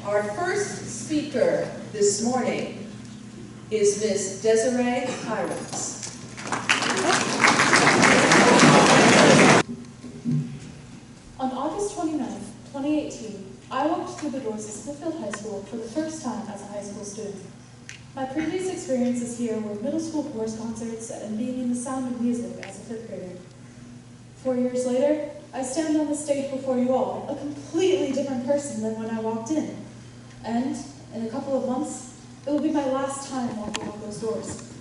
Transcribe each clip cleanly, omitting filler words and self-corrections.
Our first speaker this morning is Miss Desiree. On August 29, 2018, I walked through the doors of Smithfield High School for the first time as a high school student. My previous experiences here were middle school chorus concerts and being in the sound of music as a fifth grader. 4 years later, I stand on the stage before you all, a completely different person than when I walked in. And in a couple of months, it will be my last time walking out those doors.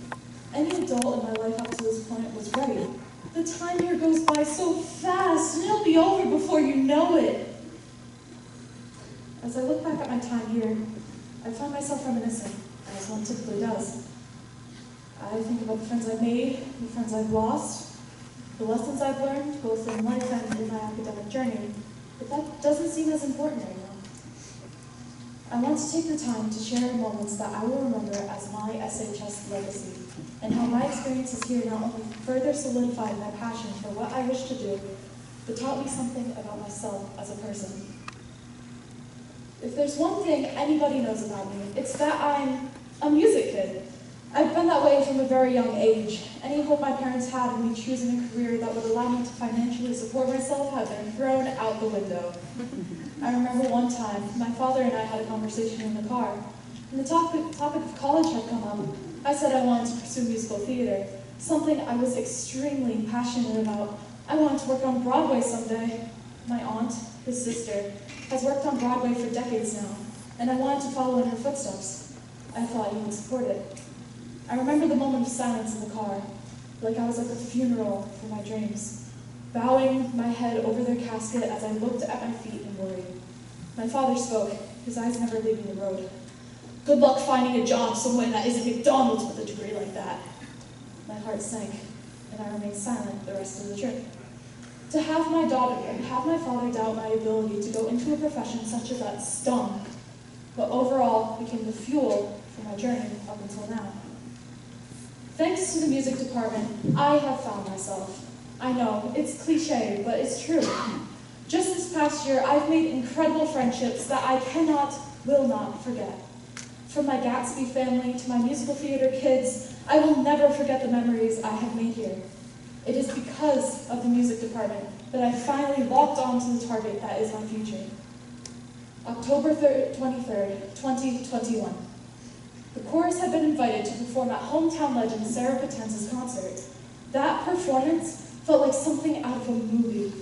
Any adult in my life up to this point was right. The time here goes by so fast, and it'll be over before you know it. As I look back at my time here, I find myself reminiscing, as one typically does. I think about the friends I've made, the friends I've lost, the lessons I've learned, both in life and in my academic journey, but that doesn't seem as important right now. I want to take the time to share moments that I will remember as my SHS legacy, and how my experiences here not only further solidified my passion for what I wish to do, but taught me something about myself as a person. If there's one thing anybody knows about me, it's that I'm a music kid. I've been that way from a very young age. Any hope my parents had in me choosing a career that would allow me to financially support myself have been thrown out the window. I remember one time, my father and I had a conversation in the car, and the topic of college had come up. I said I wanted to pursue musical theater, something I was extremely passionate about. I wanted to work on Broadway someday. My aunt, his sister, has worked on Broadway for decades now, and I wanted to follow in her footsteps. I thought you would support it. I remember the moment of silence in the car, like I was at the funeral for my dreams, bowing my head over their casket as I looked at my feet and worried. My father spoke, his eyes never leaving the road. Good luck finding a job somewhere that isn't McDonald's with a degree like that. My heart sank, and I remained silent the rest of the trip. To have my daughter and have my father doubt my ability to go into a profession such as that stung, but overall became the fuel for my journey up until now. Thanks to the music department, I have found myself. I know, it's cliche, but it's true. Just this past year, I've made incredible friendships that I will not forget. From my Gatsby family to my musical theater kids, I will never forget the memories I have made here. It is because of the music department that I finally locked onto the target that is my future. October 23rd, 2021. The chorus had been invited to perform at hometown legend Sarah Potenz's concert. That performance felt like something out of a movie.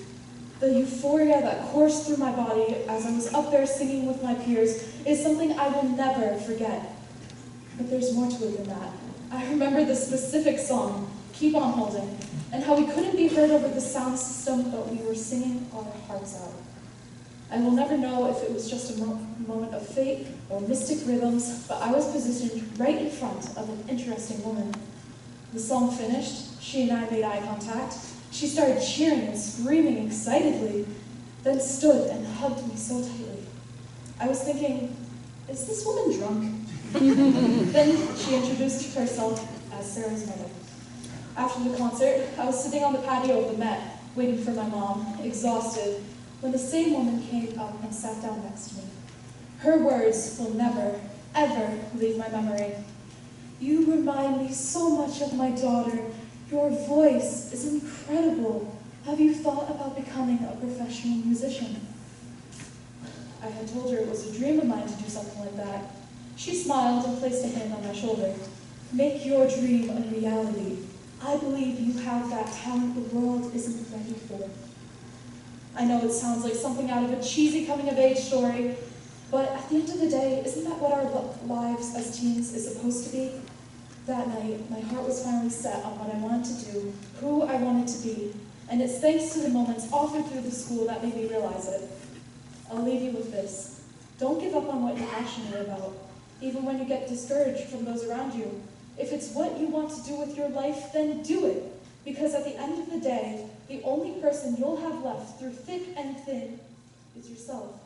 The euphoria that coursed through my body as I was up there singing with my peers is something I will never forget. But there's more to it than that. I remember the specific song, Keep On Holding, and how we couldn't be heard over the sound system, but we were singing our hearts out. I will never know if it was just a moment of fate or mystic rhythms, but I was positioned right in front of an interesting woman. The song finished, she and I made eye contact. She started cheering and screaming excitedly, then stood and hugged me so tightly. I was thinking, is this woman drunk? Then she introduced herself as Sarah's mother. After the concert, I was sitting on the patio of the Met, waiting for my mom, exhausted, when the same woman came up and sat down next to me. Her words will never, ever leave my memory. You remind me so much of my daughter. Your voice is incredible. Have you thought about becoming a professional musician? I had told her it was a dream of mine to do something like that. She smiled and placed a hand on my shoulder. Make your dream a reality. I believe you have that talent the world isn't ready for. I know it sounds like something out of a cheesy coming-of-age story, but at the end of the day, isn't that what our lives as teens is supposed to be? That night, my heart was finally set on what I wanted to do, who I wanted to be, and it's thanks to the moments offered through the school that made me realize it. I'll leave you with this. Don't give up on what you're passionate about, even when you get discouraged from those around you. If it's what you want to do with your life, then do it. Because at the end of the day, the only person you'll have left through thick and thin is yourself.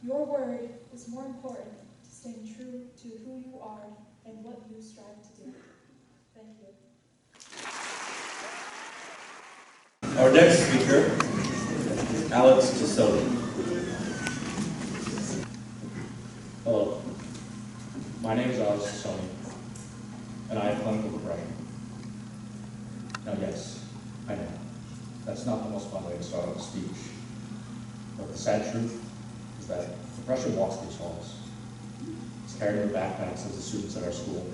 Your word is more important to staying true to who you are and what you strive to do. Thank you. Our next speaker, Alex Tassoni. Hello, my name is Sony, and I have clinical depression. Now yes, I know, that's not the most fun way to start off a speech, but the sad truth is that depression walks these halls. It's carried in the backpacks of the students at our school.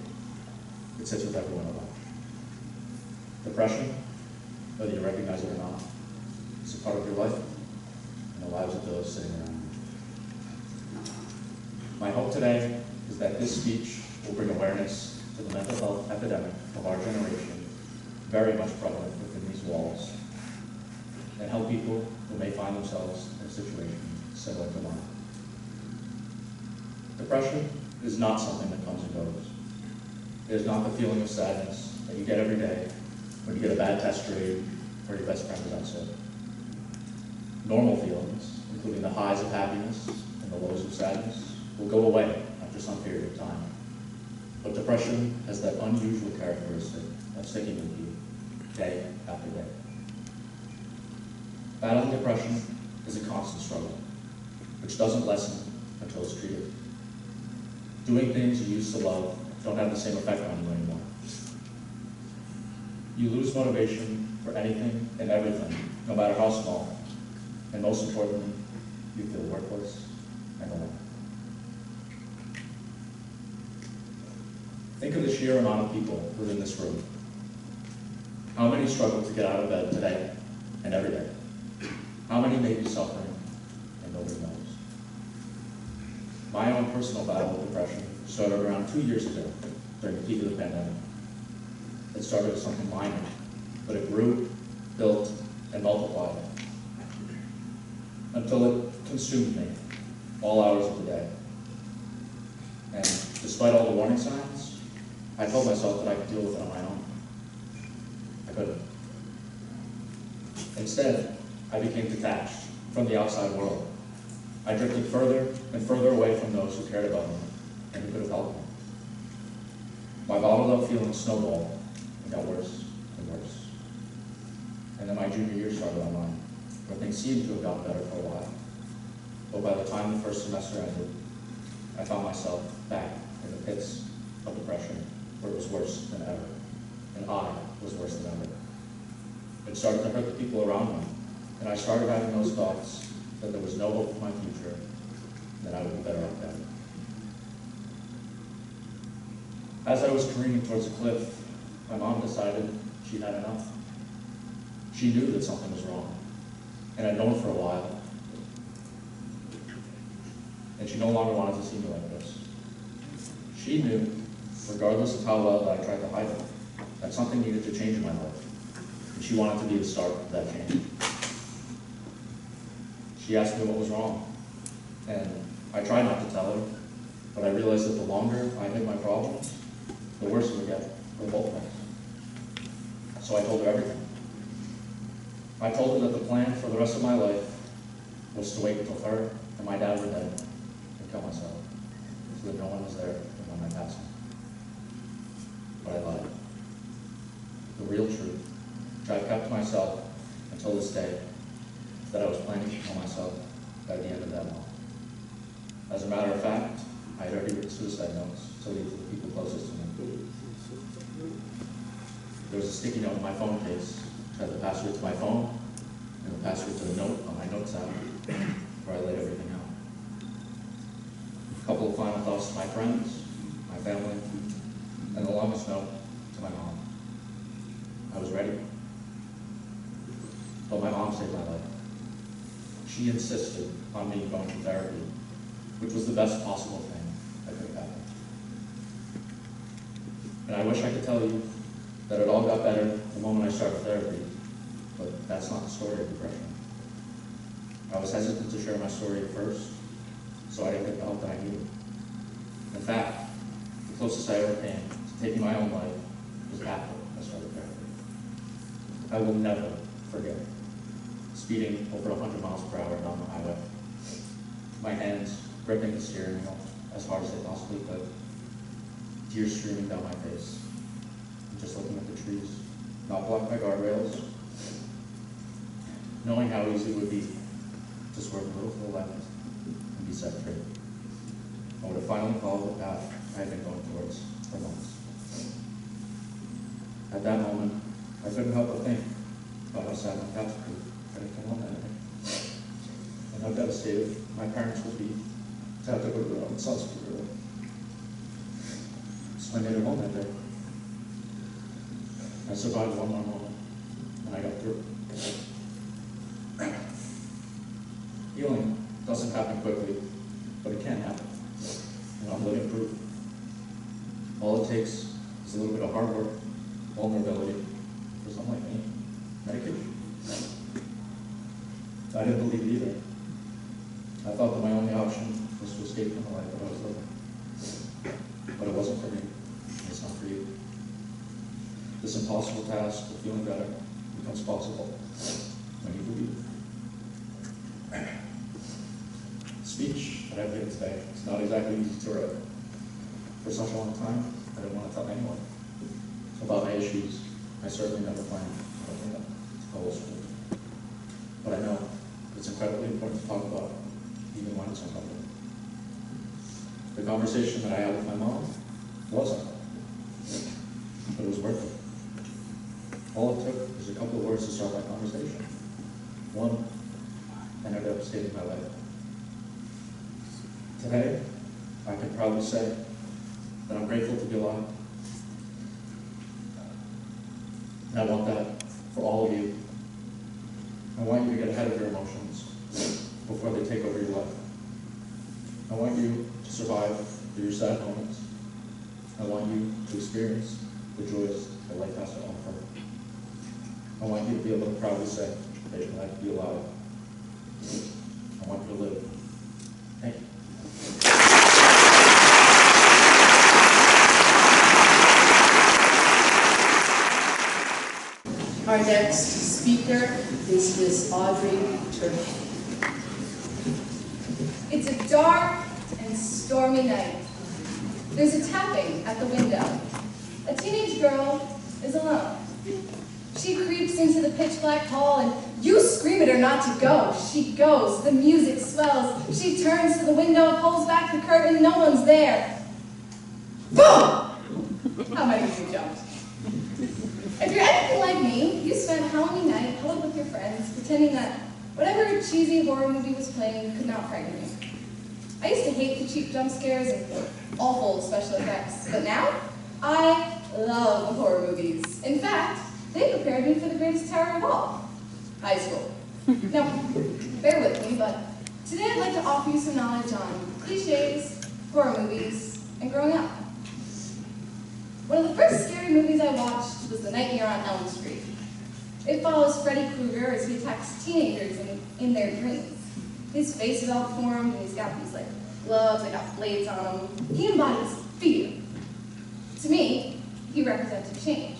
It sits with everyone around. Depression, whether you recognize it or not, is a part of your life and the lives of those sitting around you. My hope today is that this speech will bring awareness to the mental health epidemic of our generation, very much prevalent within these walls, and help people who may find themselves in a situation similar to mine. Depression is not something that comes and goes. It is not the feeling of sadness that you get every day when you get a bad test grade or your best friend is out sick. Normal feelings, including the highs of happiness and the lows of sadness, will go away after some period of time. But depression has that unusual characteristic of sticking with you day after day. Battling depression is a constant struggle, which doesn't lessen until it's treated. Doing things you used to love don't have the same effect on you anymore. You lose motivation for anything and everything, no matter how small, and most importantly, you feel worthless and alone. Think of the sheer amount of people within this room. How many struggle to get out of bed today and every day? How many may be suffering and nobody knows? My own personal battle with depression started around 2 years ago during the peak of the pandemic. It started as something minor, but it grew, built, and multiplied until it consumed me all hours of the day. And despite all the warning signs, I told myself that I could deal with it on my own. I couldn't. Instead, I became detached from the outside world. I drifted further and further away from those who cared about me and who could have helped me. My bottled up feelings snowballed and got worse and worse. And then my junior year started online, where things seemed to have gotten better for a while. But by the time the first semester ended, I found myself back in the pits of depression, where it was worse than ever, and I was worse than ever. It started to hurt the people around me, and I started having those thoughts that there was no hope for my future, and that I would be better off dead. As I was careening towards a cliff, my mom decided she'd had enough. She knew that something was wrong, and I'd known for a while, and she no longer wanted to see me like this. She knew, regardless of how well that I tried to hide it, that something needed to change in my life, and she wanted to be the start of that change. She asked me what was wrong, and I tried not to tell her, but I realized that the longer I hid my problems, the worse it would get for both of us. So I told her everything. I told her that the plan for the rest of my life was to wait until her and my dad were dead and kill myself, so that no one was there when I passed me. But I lied. The real truth, which I've kept to myself until this day, is that I was planning to kill myself by the end of that month. As a matter of fact, I had already written suicide notes to leave to the people closest to me. There was a sticky note in my phone case, which had the password to my phone and the password to the note on my notes app, where I laid everything out. A couple of final thoughts to my friends, my family, and the longest note to my mom. I was ready. But my mom saved my life. She insisted on me going to therapy, which was the best possible thing that could have happened. And I wish I could tell you that it all got better the moment I started therapy, but that's not the story of depression. I was hesitant to share my story at first, so I didn't get the help that I needed. In fact, the closest I ever came to taking my own life was after I started therapy. I will never forget speeding over 100 miles per hour down the highway, my hands gripping the steering wheel as hard as they possibly could, tears streaming down my face, and just looking at the trees, not blocked by guardrails, knowing how easy it would be to swerve a little to the left and be set free. I would have finally followed the path I had been going towards for months. At that moment, I couldn't help but think about how sad my path would be when it came home that night, and how devastated my parents would be to have to go to their own son's funeral. So I made it home that day. I survived one more moment, and I got through. Healing doesn't happen quickly, but it can happen, and I'm living proof. All it takes is a little bit of hard work, vulnerability, for someone like me, medication. I didn't believe it either. I thought that my only option was to escape from the life that I was living. But it wasn't for me, and it's not for you. This impossible task of feeling better becomes possible when you believe. Speech that I've given today is not exactly easy to write. For such a long time, I didn't want to tell anyone about my issues. I certainly never planned on opening up to the whole school. But I know it's incredibly important to talk about, even when it's uncomfortable. The conversation that I had with my mom was uncomfortable, but it was worth it. All it took was a couple of words to start that conversation. One ended up saving my life. Today, I can proudly say that I'm grateful to be alive. And I want that for all of you. I want you to get ahead of your emotions before they take over your life. I want you to survive through your sad moments. I want you to experience the joys that life has to offer. I want you to be able to proudly say that you're glad to be alive. I want you to live. Thank you. Our next speaker is Miss Audrey. It's a dark and stormy night. There's a tapping at the window. A teenage girl is alone. She creeps into the pitch black hall and you scream at her not to go. She goes, the music swells. She turns to the window, pulls back the curtain, no one's there. Boom! How many of you jumped? If you're anything like me, you spent Halloween night huddled with your friends, pretending that whatever cheesy horror movie was playing could not frighten you. I used to hate the cheap jump scares and awful special effects, but now I love horror movies. In fact, they prepared me for the greatest terror of all, high school. Now, bear with me, but today I'd like to offer you some knowledge on cliches, horror movies, and growing up. One of the first scary movies I watched was The Nightmare on Elm Street. It follows Freddy Krueger as he attacks teenagers in their dreams. His face is all deformed, and he's got these gloves that got blades on him. He embodies fear. To me, he represented change.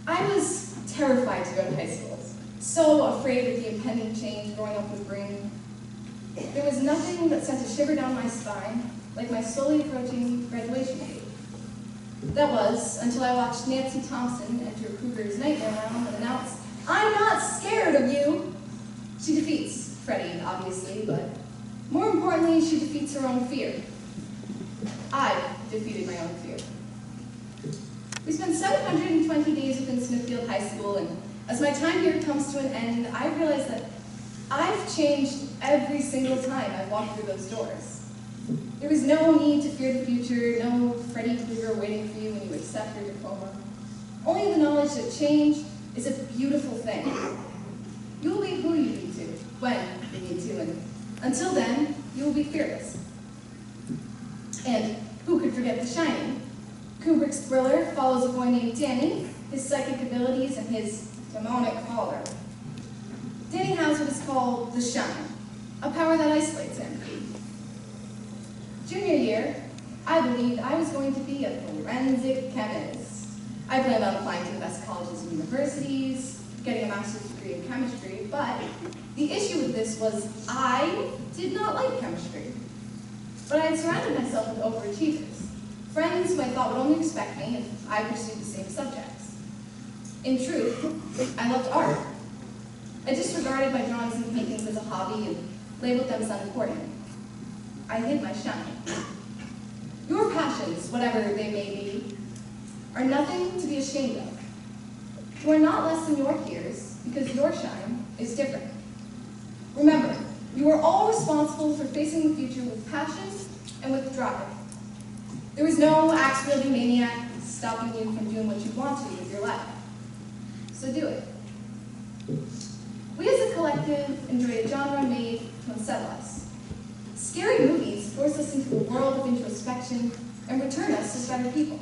I was terrified to go to high school, so afraid of the impending change growing up with Green. There was nothing that sent a shiver down my spine like my slowly approaching graduation date. That was until I watched Nancy Thompson enter Krueger's nightmare round and announce, "I'm not scared of you." She defeats Freddy, obviously, but more importantly, she defeats her own fear. I defeated my own fear. We spent 720 days within Smithfield High School, and as my time here comes to an end, I realize that I've changed every single time I've walked through those doors. There was no need to fear the future, no Freddy Krueger waiting for you when you accept your diploma. Only the knowledge that change is a beautiful thing. You will be who you need to, when you need to, and until then, you will be fearless. And who could forget The Shining? Kubrick's thriller follows a boy named Danny, his psychic abilities, and his demonic father. Danny has what is called the shine, a power that isolates him. Junior year, I believed I was going to be a forensic chemist. I planned on applying to the best colleges and universities, getting a master's degree in chemistry, but the issue with this was I did not like chemistry. But I had surrounded myself with overachievers, friends who I thought would only respect me if I pursued the same subjects. In truth, I loved art. I disregarded my drawings and paintings as a hobby and labeled them as unimportant. I hid my shine. Your passions, whatever they may be, are nothing to be ashamed of. You are not less than your peers because your shine is different. Remember, you are all responsible for facing the future with passion and with drive. There is no axe-wielding maniac stopping you from doing what you want to with your life. So do it. We as a collective enjoy a genre made to unsettle us. Scary movies force us into a world of introspection and return us as better people.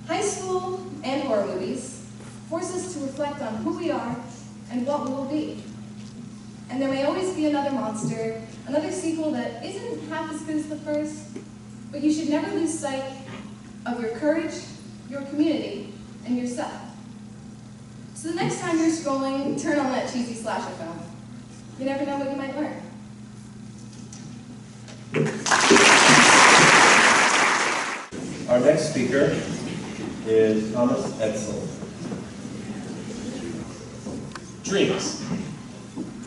High school and horror movies force us to reflect on who we are and what we will be. And there may always be another monster, another sequel that isn't half as good as the first, but you should never lose sight of your courage, your community, and yourself. So the next time you're scrolling, turn on that cheesy slasher film. You never know what you might learn. Our next speaker is Thomas Edsel. Dreams.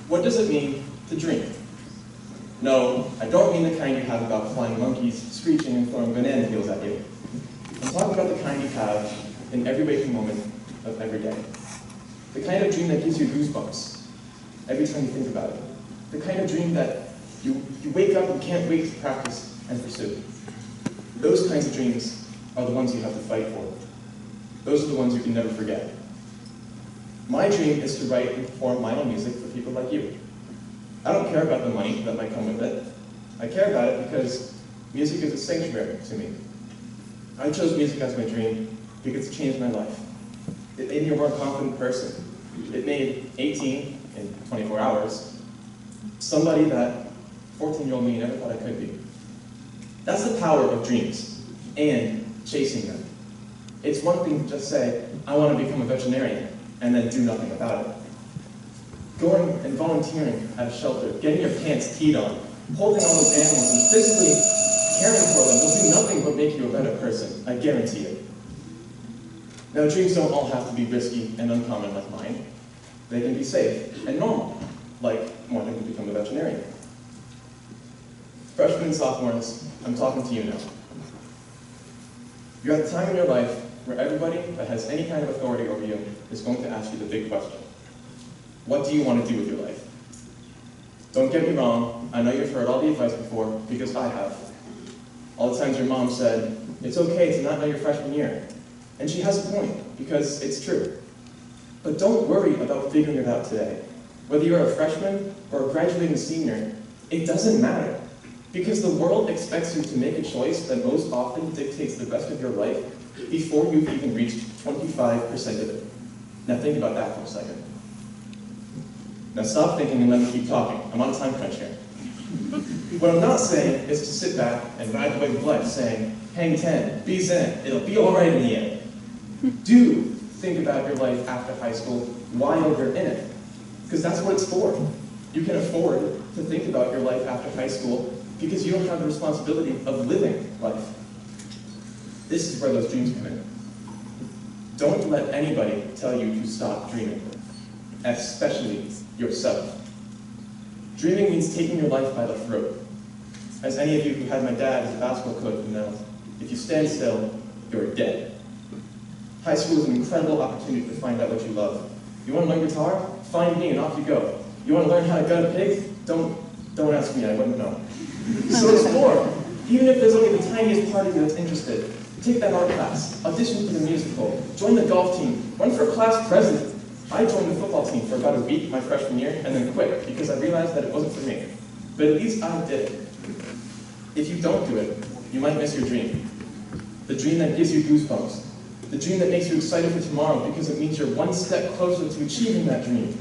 What does it mean to dream? No, I don't mean the kind you have about flying monkeys, screeching and throwing banana peels at you. I'm talking about the kind you have in every waking moment of every day. The kind of dream that gives you goosebumps every time you think about it. The kind of dream that you wake up and can't wait to practice and pursue. Those kinds of dreams are the ones you have to fight for. Those are the ones you can never forget. My dream is to write and perform my own music for people like you. I don't care about the money that might come with it. I care about it because music is a sanctuary to me. I chose music as my dream because it changed my life. It made me a more confident person. It made 18 in 24 hours somebody that 14-year-old me never thought I could be. That's the power of dreams and chasing them. It's one thing to just say, I want to become a veterinarian, and then do nothing about it. Going and volunteering at a shelter, getting your pants peed on, holding all those animals and physically caring for them will do nothing but make you a better person, I guarantee it. Now, dreams don't all have to be risky and uncommon like mine. They can be safe and normal, like wanting to become a veterinarian. Freshmen and sophomores, I'm talking to you now. You're at the time in your life where everybody that has any kind of authority over you is going to ask you the big question. What do you want to do with your life? Don't get me wrong, I know you've heard all the advice before, because I have. All the times your mom said, it's okay to not know your freshman year. And she has a point, because it's true. But don't worry about figuring it out today. Whether you're a freshman or a graduating senior, it doesn't matter. Because the world expects you to make a choice that most often dictates the rest of your life before you've even reached 25% of it. Now think about that for a second. Now stop thinking and let me keep talking. I'm on a time crunch here. What I'm not saying is to sit back and ride the wave of life saying, hang 10, be zen, it'll be all right in the end. Do think about your life after high school while you're in it. Because that's what it's for. You can afford to think about your life after high school because you don't have the responsibility of living life. This is where those dreams come in. Don't let anybody tell you to stop dreaming, especially yourself. Dreaming means taking your life by the throat. As any of you who had my dad as a basketball coach will know, if you stand still, you're dead. High school is an incredible opportunity to find out what you love. You want to learn guitar? Find me and off you go. You want to learn how to gut a pig? Don't ask me, I wouldn't know. So explore. Even if there's only the tiniest part of you that's interested, take that art class, audition for the musical, join the golf team, run for class president. I joined the football team for about a week my freshman year and then quit because I realized that it wasn't for me. But at least I did it. If you don't do it, you might miss your dream. The dream that gives you goosebumps. The dream that makes you excited for tomorrow because it means you're one step closer to achieving that dream.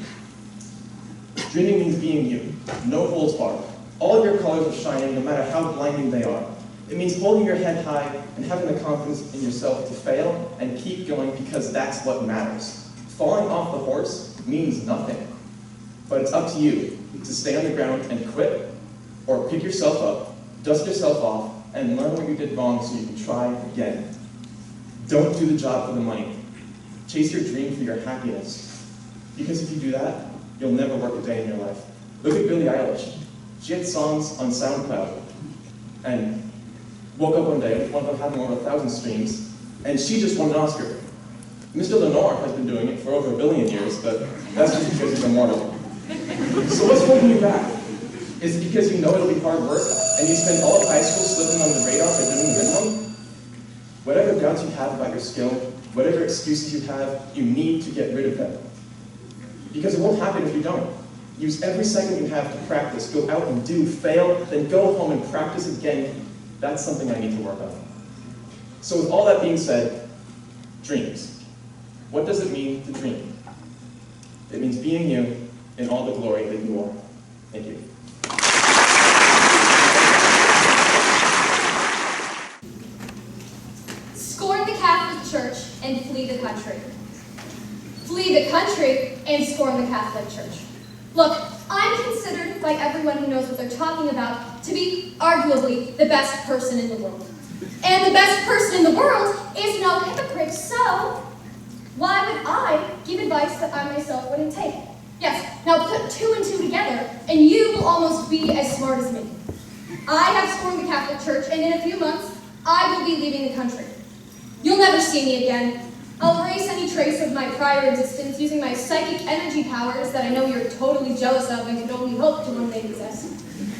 Dreaming means being you. No holds barred. All of your colors are shining no matter how blinding they are. It means holding your head high and having the confidence in yourself to fail and keep going because that's what matters. Falling off the horse means nothing. But it's up to you to stay on the ground and quit, or pick yourself up, dust yourself off, and learn what you did wrong so you can try again. Don't do the job for the money. Chase your dream for your happiness. Because if you do that, you'll never work a day in your life. Look at Billie Eilish. She had songs on SoundCloud, and woke up one day, one of them had more than 1,000 streams, and she just won an Oscar. Mr. Lenore has been doing it for over 1 billion years, but that's just because he's immortal. So what's holding you back? Is it because you know it'll be hard work, and you spend all of high school slipping on the radar for doing the minimum? Whatever doubts you have about your skill, whatever excuses you have, you need to get rid of them. Because it won't happen if you don't. Use every second you have to practice. Go out and do. Fail, then go home and practice again. That's something I need to work on. So with all that being said, dreams. What does it mean to dream? It means being you in all the glory that you are. Thank you. Scorn the Catholic Church and flee the country. Flee the country and scorn the Catholic Church. Look, I'm considered by everyone who knows what they're talking about to be arguably the best person in the world. And the best person in the world is no hypocrite, so why would I give advice that I myself wouldn't take? Yes, now put 2 and 2 together, and you will almost be as smart as me. I have scorned the Catholic Church, and in a few months, I will be leaving the country. You'll never see me again. I'll erase any trace of my prior existence using my psychic energy powers that I know you're totally jealous of and can only hope to one day possess.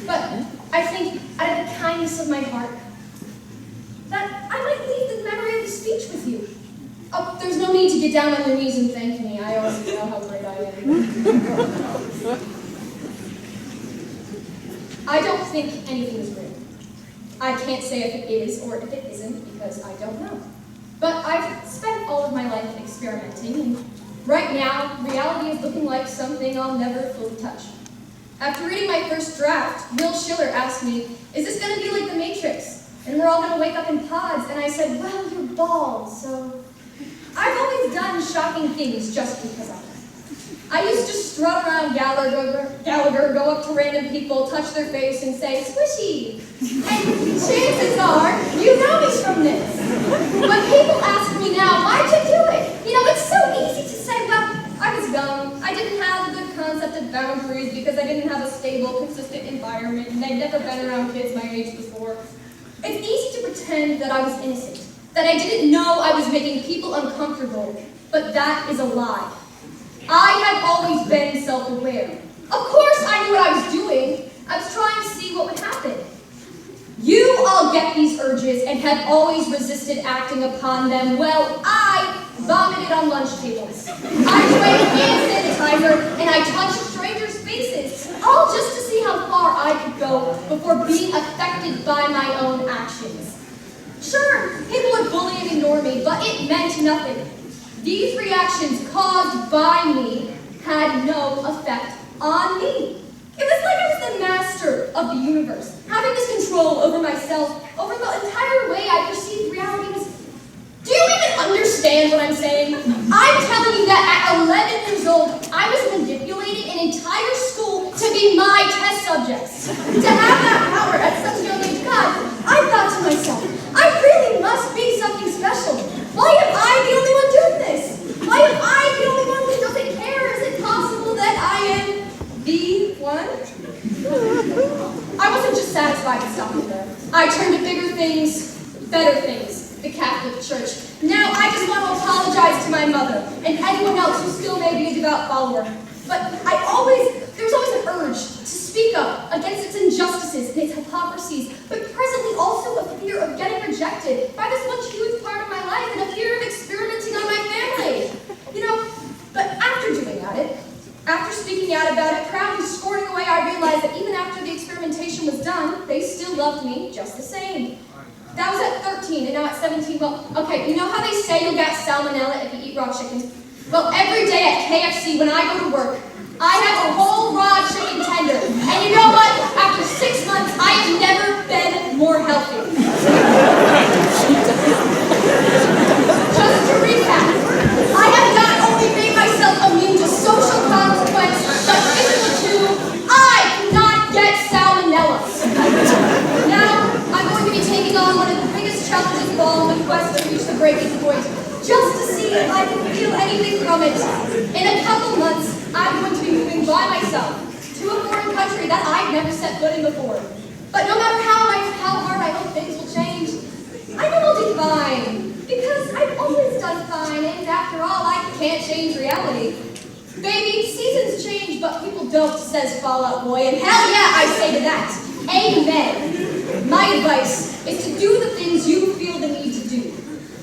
But I think, out of the kindness of my heart, that I might leave the memory of the speech with you. Oh, there's no need to get down on your knees and thank me. I already know how great I am. I don't think anything is real. I can't say if it is or if it isn't because I don't know. But I've spent all of my life experimenting, and right now, reality is looking like something I'll never fully touch. After reading my first draft, Will Schiller asked me, is this going to be like The Matrix? And we're all going to wake up in pods, and I said, well, you're bald, so... I've always done shocking things just because I can. I used to strut around Gallagher, go up to random people, touch their face, and say, squishy. And chances are, you know me from this. When people ask me now, why'd you do it? You know, it's so easy to say, well, I was young. I didn't have a good concept of boundaries because I didn't have a stable, consistent environment, and I'd never been around kids my age before. It's easy to pretend that I was innocent, that I didn't know I was making people uncomfortable, but that is a lie. I have always been self-aware. Of course I knew what I was doing. I was trying to see what would happen. You all get these urges and have always resisted acting upon them. Well, I vomited on lunch tables. I drank hand sanitizer and I touched strangers' faces, all just to see how far I could go before being affected by my own actions. Sure, people would bully and ignore me, but it meant nothing. These reactions caused by me had no effect on me. It was like I was the master of the universe, having this control over myself, over the entire way I perceived reality. Do you even understand what I'm saying? I'm telling you that at 11 years old, I was manipulating an entire school to be my test subjects. To have that power at such a young age, God, I thought to myself, I really must be something special. Why am I the only one doing this? Why am I the only one who doesn't care? Is it possible that I am the one? I wasn't just satisfied with stopping there. I turned to bigger things, better things, the Catholic Church. Now I just want to apologize to my mother and anyone else who still may be a devout follower. But there was always an urge to speak up against its injustices and its hypocrisies, but presently also a fear of getting rejected by this one huge part of my life and a fear of experimenting on my family. But after doing it, after speaking out about it, proudly scorning away, I realized that even after the experimentation was done, they still loved me just the same. That was at 13, and now at 17, well, okay, you know how they say you'll get salmonella if you eat raw chicken? Well, every day at KFC when I go to work, I have a whole raw chicken tender. And you know what? After 6 months, I have never been more healthy. Just to recap, I have not only made myself immune to social consequence, but physical too. I cannot get salmonella. Now, I'm going to be taking on one of the biggest challenges of all in the quest to reach the breaking point, just to see if I can feel anything from it. In a couple months, I'm going to be moving by myself to a foreign country that I've never set put in before. But no matter how hard I hope things will change, I know I'll do fine. Because I've always done fine, and after all, I can't change reality. Baby, seasons change, but people don't, says Fall Out Boy, and hell yeah, I say to that. Amen. My advice is to do the things you feel the need to do.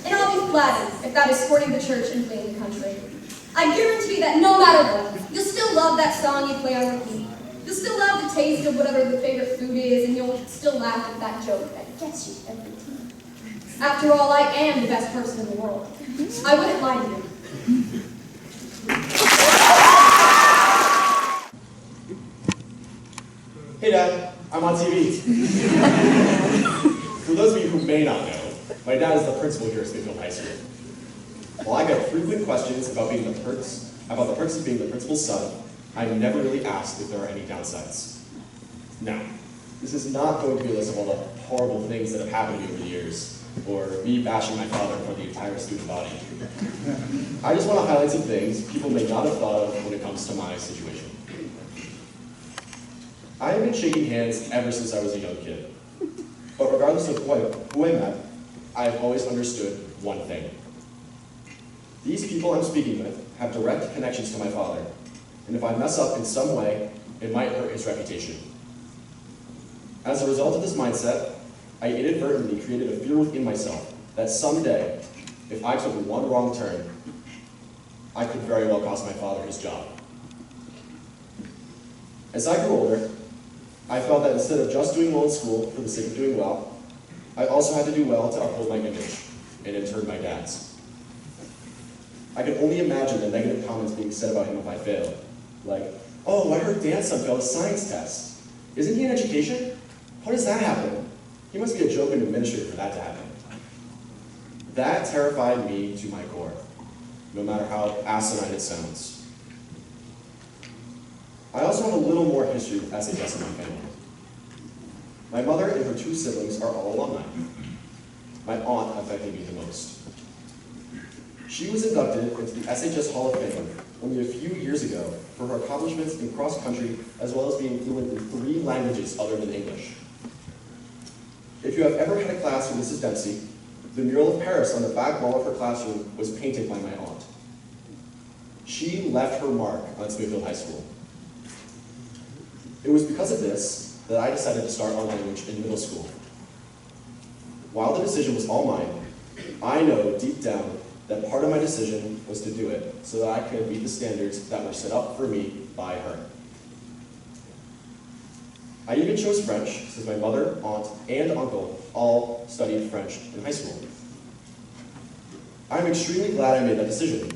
And I'll be flattered if that is supporting the church and playing the country. I guarantee that no matter what, you'll still love that song you play on repeat. You'll still love the taste of whatever the favorite food is, and you'll still laugh at that joke that gets you every time. After all, I am the best person in the world. I wouldn't lie to you. Hey Dad, I'm on TV. For those of you who may not know, my dad is the principal here at Smithfield High School. While I get frequent questions about the perks of being the principal's son, I'm never really asked if there are any downsides. Now, this is not going to be a list of all the horrible things that have happened to me over the years, or me bashing my father in front of the entire student body. I just want to highlight some things people may not have thought of when it comes to my situation. I have been shaking hands ever since I was a young kid. But regardless of who I met, I have always understood one thing. These people I'm speaking with have direct connections to my father, and if I mess up in some way, it might hurt his reputation. As a result of this mindset, I inadvertently created a fear within myself that someday, if I took one wrong turn, I could very well cost my father his job. As I grew older, I felt that instead of just doing well in school for the sake of doing well, I also had to do well to uphold my image, and in turn my dad's. I could only imagine the negative comments being said about him if I failed. Like, oh, I heard Dan's son failed a science test. Isn't he in education? How does that happen? He must be a joking administrator for that to happen. That terrified me to my core, no matter how asinine it sounds. I also have a little more history with SHS in my family. My mother and her two siblings are all alumni. My aunt affected me the most. She was inducted into the SHS Hall of Fame only a few years ago for her accomplishments in cross-country as well as being fluent in 3 languages other than English. If you have ever had a class with Mrs. Dempsey, the mural of Paris on the back wall of her classroom was painted by my aunt. She left her mark on Smithfield High School. It was because of this that I decided to start our language in middle school. While the decision was all mine, I know deep down that part of my decision was to do it so that I could meet the standards that were set up for me by her. I even chose French since my mother, aunt, and uncle all studied French in high school. I'm extremely glad I made that decision,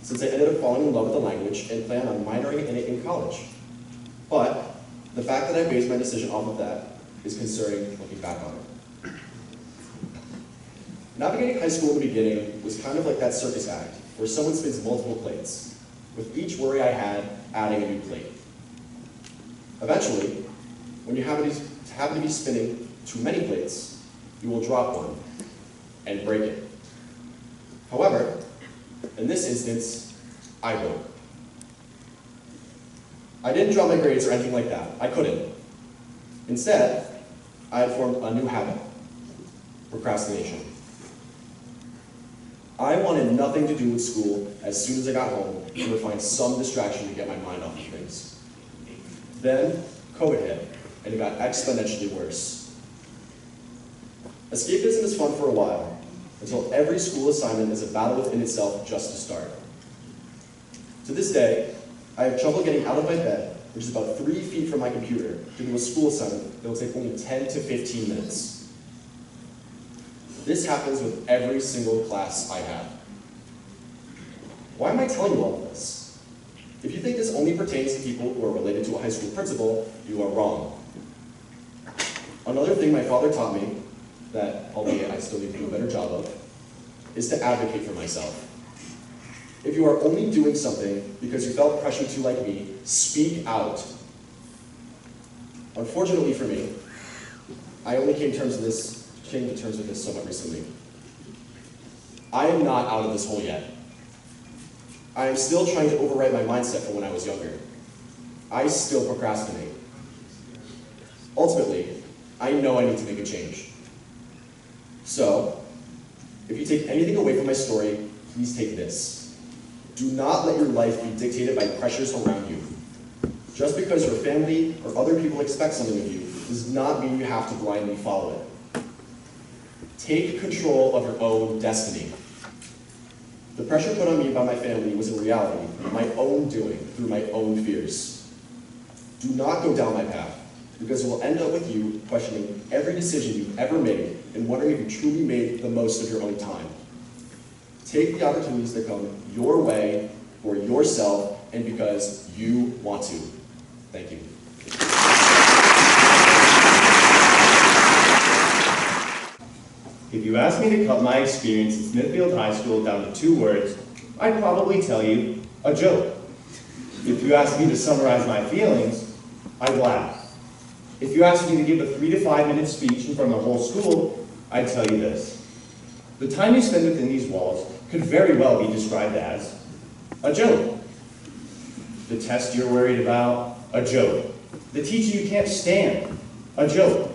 since I ended up falling in love with the language and plan on minoring in it in college. But the fact that I based my decision off of that is concerning looking back on it. Navigating high school in the beginning was kind of like that circus act, where someone spins multiple plates, with each worry I had adding a new plate. Eventually, when you happen to be spinning too many plates, you will drop one and break it. However, in this instance, I broke. I didn't drop my grades or anything like that. I couldn't. Instead, I had formed a new habit: procrastination. I wanted nothing to do with school as soon as I got home and would find some distraction to get my mind off of things. Then, COVID hit, and it got exponentially worse. Escapism is fun for a while, until every school assignment is a battle within itself just to start. To this day, I have trouble getting out of my bed, which is about 3 feet from my computer, to do a school assignment that will take only 10 to 15 minutes. This happens with every single class I have. Why am I telling you all of this? If you think this only pertains to people who are related to a high school principal, you are wrong. Another thing my father taught me, that albeit I still need to do a better job of, is to advocate for myself. If you are only doing something because you felt pressure to, like me, speak out. Unfortunately for me, I only came to terms with this somewhat recently. I am not out of this hole yet. I am still trying to overwrite my mindset from when I was younger. I still procrastinate. Ultimately, I know I need to make a change. So, if you take anything away from my story, please take this. Do not let your life be dictated by pressures around you. Just because your family or other people expect something of you does not mean you have to blindly follow it. Take control of your own destiny. The pressure put on me by my family was in reality my own doing through my own fears. Do not go down my path, because it will end up with you questioning every decision you've ever made and wondering if you truly made the most of your own time. Take the opportunities that come your way for yourself and because you want to. Thank you. If you asked me to cut my experience at Smithfield High School down to 2 words, I'd probably tell you, a joke. If you asked me to summarize my feelings, I'd laugh. If you asked me to give a 3 to 5 minute speech in front of the whole school, I'd tell you this. The time you spend within these walls could very well be described as a joke. The test you're worried about, a joke. The teacher you can't stand, a joke.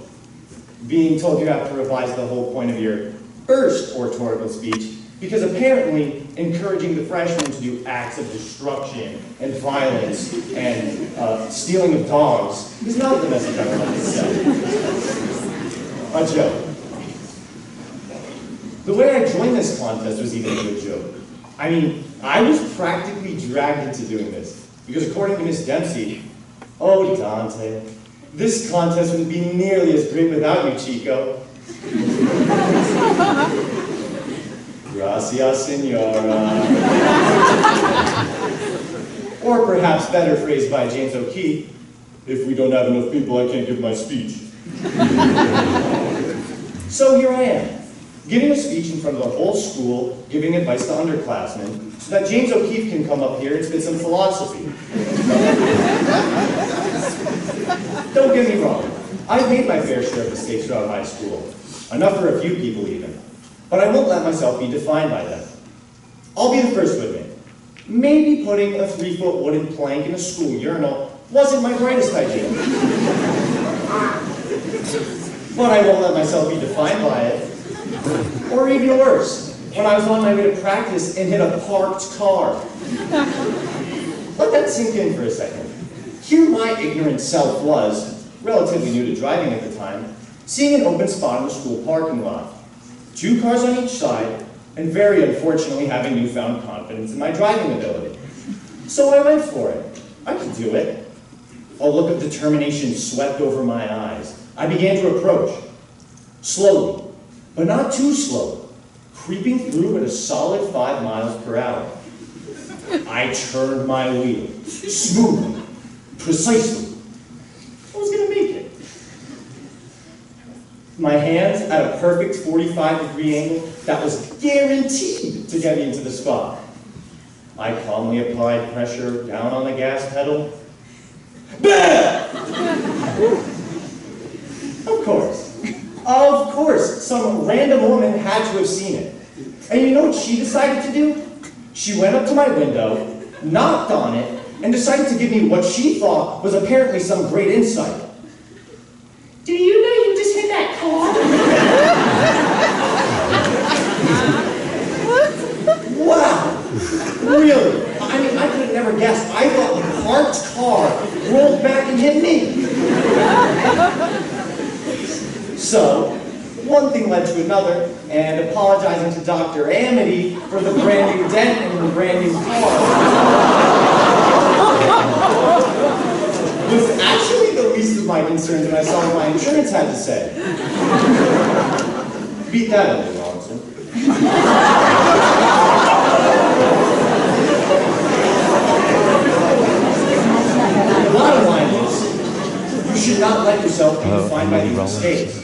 Being told you have to revise the whole point of your first oratorical speech because apparently encouraging the freshmen to do acts of destruction and violence and stealing of dogs is not the message I want to send. A joke. The way I joined this contest was even a good joke. I mean, I was practically dragged into doing this because according to Miss Dempsey, oh Dante, this contest wouldn't be nearly as great without you, Chico. Gracias, senora. Or perhaps better phrased by James O'Keefe, if we don't have enough people, I can't give my speech. So here I am, giving a speech in front of the whole school, giving advice to underclassmen, so that James O'Keefe can come up here and spit some philosophy. Don't get me wrong, I've made my fair share of mistakes throughout high school, enough for a few people even, but I won't let myself be defined by them. I'll be the first to admit, maybe putting a 3-foot wooden plank in a school urinal wasn't my greatest idea. But I won't let myself be defined by it. Or even worse, when I was on my way to practice and hit a parked car. Let that sink in for a second. Here my ignorant self was, relatively new to driving at the time, seeing an open spot in the school parking lot. 2 cars on each side, and very unfortunately having newfound confidence in my driving ability. So I went for it. I could do it. A look of determination swept over my eyes. I began to approach. Slowly, but not too slowly, creeping through at a solid 5 miles per hour. I turned my wheel, smoothly, precisely. I was going to make it. My hands at a perfect 45-degree angle that was guaranteed to get me into the spot. I calmly applied pressure down on the gas pedal. Of course, some random woman had to have seen it. And you know what she decided to do? She went up to my window, knocked on it, and decided to give me what she thought was apparently some great insight. Do you know you just hit that car? Wow! Really? I mean, I could have never guessed. I thought the parked car rolled back and hit me. So, one thing led to another, and apologizing to Dr. Amity for the brand new dent in her brand new car was actually the least of my concerns when I saw what my insurance had to say. Beat that up, Robinson. The bottom line is, you should not let yourself be defined by these mistakes.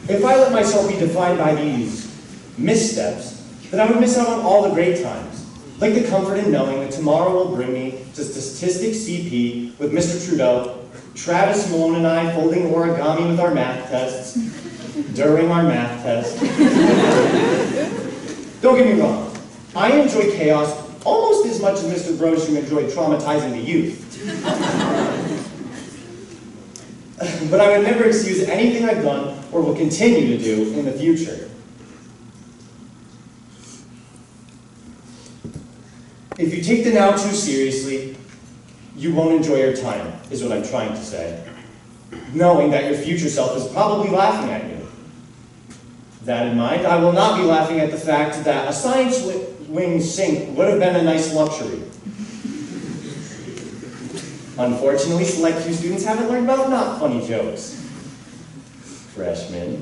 If I let myself be defined by these missteps, then I would miss out on all the great times. Like the comfort in knowing that tomorrow will bring me to Statistics CP with Mr. Trudeau, Travis Malone and I folding origami with our math tests, during our math test. Don't get me wrong, I enjoy chaos almost as much as Mr. Brochu enjoyed traumatizing the youth. but I would never excuse anything I've done or will continue to do in the future. If you take the now too seriously, you won't enjoy your time, is what I'm trying to say, knowing that your future self is probably laughing at you. That in mind, I will not be laughing at the fact that a science wing sink would have been a nice luxury. Unfortunately, select few students haven't learned about not funny jokes. Freshmen.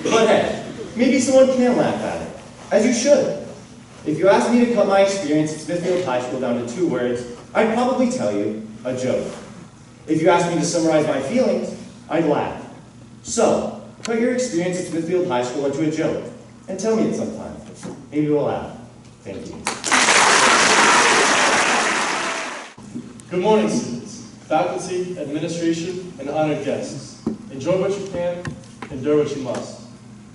But hey, maybe someone can laugh at it, as you should. If you asked me to cut my experience at Smithfield High School down to 2 words, I'd probably tell you, a joke. If you asked me to summarize my feelings, I'd laugh. So, cut your experience at Smithfield High School into a joke, and tell me it sometime. Maybe we'll laugh. Thank you. Good morning, students, faculty, administration, and honored guests. Enjoy what you can, endure what you must.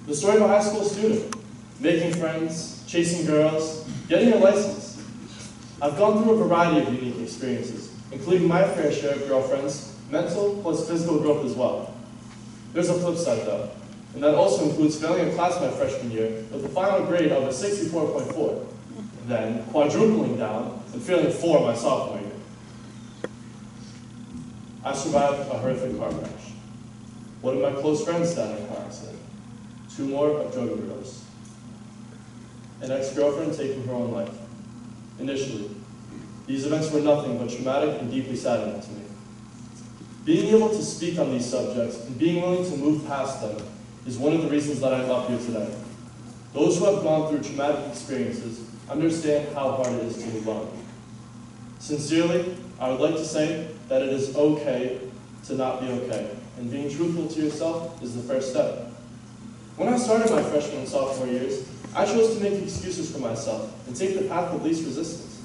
The story of a high school student, making friends, chasing girls, getting your license. I've gone through a variety of unique experiences, including my fair share of girlfriends, mental plus physical growth as well. There's a flip side though, and that also includes failing a class my freshman year with a final grade of a 64.4, then quadrupling down and failing 4 my sophomore year. I survived a horrific car crash. One of my close friends died in a car accident. 2 more of drug overdose. An ex-girlfriend taking her own life. Initially, these events were nothing but traumatic and deeply saddening to me. Being able to speak on these subjects and being willing to move past them is one of the reasons that I'm up here today. Those who have gone through traumatic experiences understand how hard it is to move on. Sincerely, I would like to say that it is okay to not be okay, and being truthful to yourself is the first step. When I started my freshman and sophomore years, I chose to make excuses for myself and take the path of least resistance.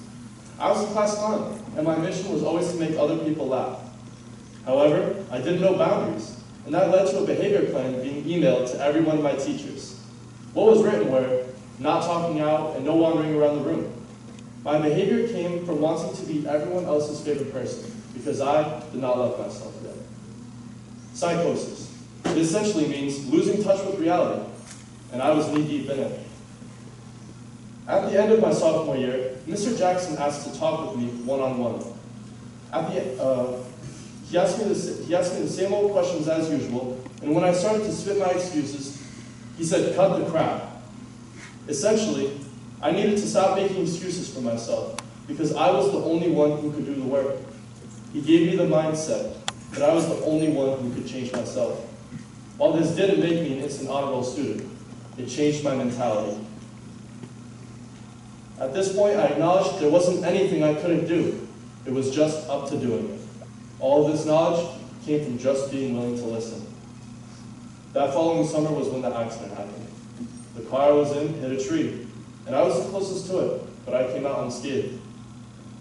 I was a class clown, and my mission was always to make other people laugh. However, I didn't know boundaries, and that led to a behavior plan being emailed to every one of my teachers. What was written were, not talking out and no wandering around the room. My behavior came from wanting to be everyone else's favorite person, because I did not love myself yet. Psychosis. It essentially means losing touch with reality, and I was knee-deep in it. At the end of my sophomore year, Mr. Jackson asked to talk with me one-on-one. He asked me the same old questions as usual, and when I started to spit my excuses, he said, cut the crap. Essentially, I needed to stop making excuses for myself, because I was the only one who could do the work. He gave me the mindset that I was the only one who could change myself. While this didn't make me an instant honor roll student, it changed my mentality. At this point, I acknowledged there wasn't anything I couldn't do. It was just up to doing it. All of this knowledge came from just being willing to listen. That following summer was when the accident happened. The car I was in hit a tree, and I was the closest to it, but I came out unscathed.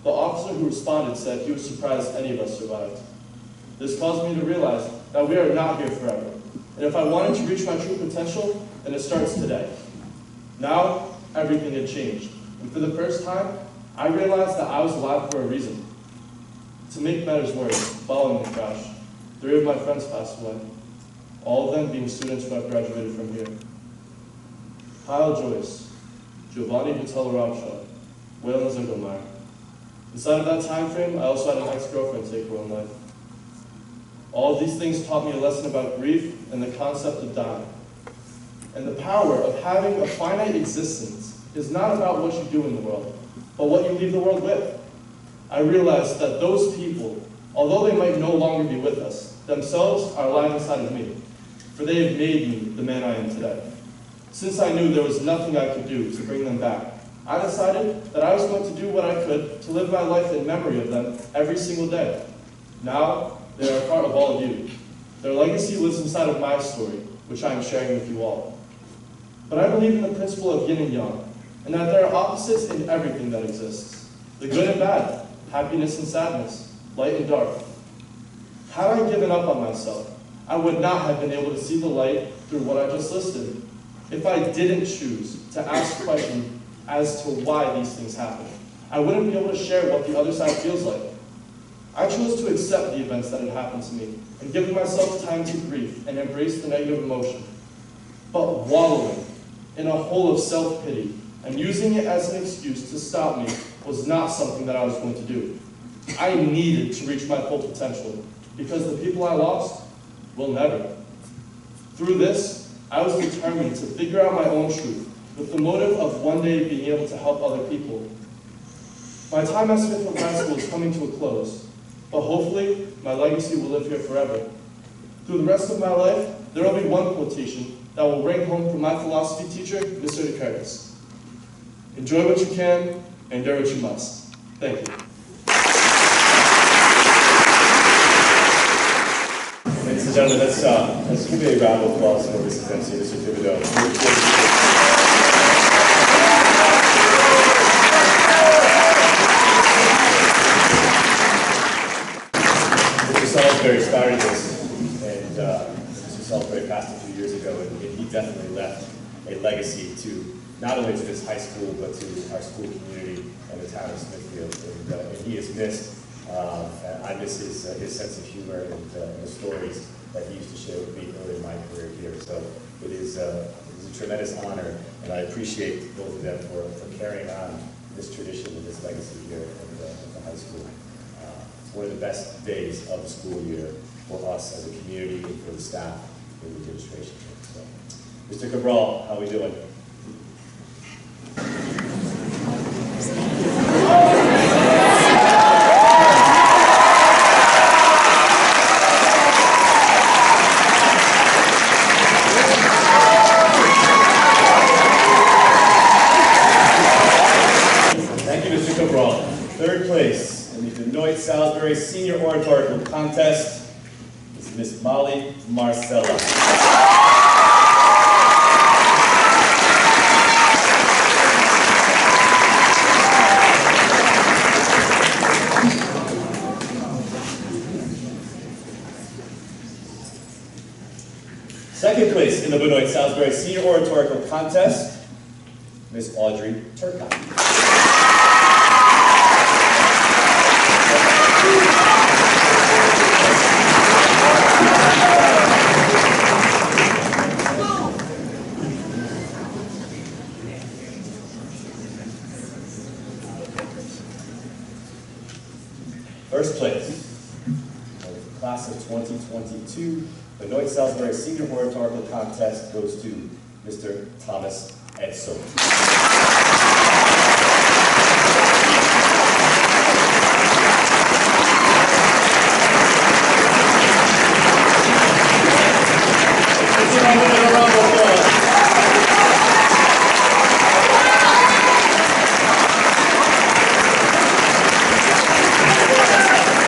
The officer who responded said he was surprised any of us survived. This caused me to realize that we are not here forever, and if I wanted to reach my true potential, then it starts today. Now, everything had changed, and for the first time, I realized that I was alive for a reason. To make matters worse, following the crash, 3 of my friends passed away, all of them being students who have graduated from here. Kyle Joyce, Giovanni Vitella-Robshaw, Waylon Zingelmeyer. Inside of that time frame, I also had an ex-girlfriend take her own life. All of these things taught me a lesson about grief and the concept of dying. And the power of having a finite existence is not about what you do in the world, but what you leave the world with. I realized that those people, although they might no longer be with us, themselves are alive inside of me, for they have made me the man I am today. Since I knew there was nothing I could do to bring them back, I decided that I was going to do what I could to live my life in memory of them every single day. Now, they are a part of all of you. Their legacy lives inside of my story, which I am sharing with you all. But I believe in the principle of yin and yang, and that there are opposites in everything that exists. The good and bad, happiness and sadness, light and dark. Had I given up on myself, I would not have been able to see the light through what I just listed. If I didn't choose to ask questions as to why these things happen, I wouldn't be able to share what the other side feels like. I chose to accept the events that had happened to me and give myself time to grieve and embrace the negative emotion. But wallowing in a hole of self-pity and using it as an excuse to stop me was not something that I was going to do. I needed to reach my full potential because the people I lost will never. Through this, I was determined to figure out my own truth with the motive of one day being able to help other people. My time at Smithfield High School is coming to a close, but hopefully my legacy will live here forever. Through the rest of my life, there will be one quotation that will ring home from my philosophy teacher, Mr. Curtis. Enjoy what you can, endure what you must. Thank you. Ladies and gentlemen, let's give a round of applause for Mrs. MC, Mr. Thibodeau. Salisbury started this, and Mr. Salisbury passed a few years ago, and he definitely left a legacy to not only to this high school, but to our school community and the town of Smithfield. And he is missed. I miss his sense of humor and the stories that he used to share with me early in my career here. So it is a tremendous honor, and I appreciate both of them for carrying on this tradition and this legacy here at the high school. It's one of the best days of the school year for us as a community and for the staff and the administration. So, Mr. Cabral, how are we doing? Thank you, Mr. Cabral. Third place in the Benoit-Salisbury Senior Oratorical Contest is Miss Molly Marcella. Second place in the Benoit-Salisbury Senior Oratorical Contest, Miss Audrey Turcotte. First place of the class of 2022, the Benoit-Salisbury Senior Oratorical Contest goes to Mr. Thomas Edsel. Mr.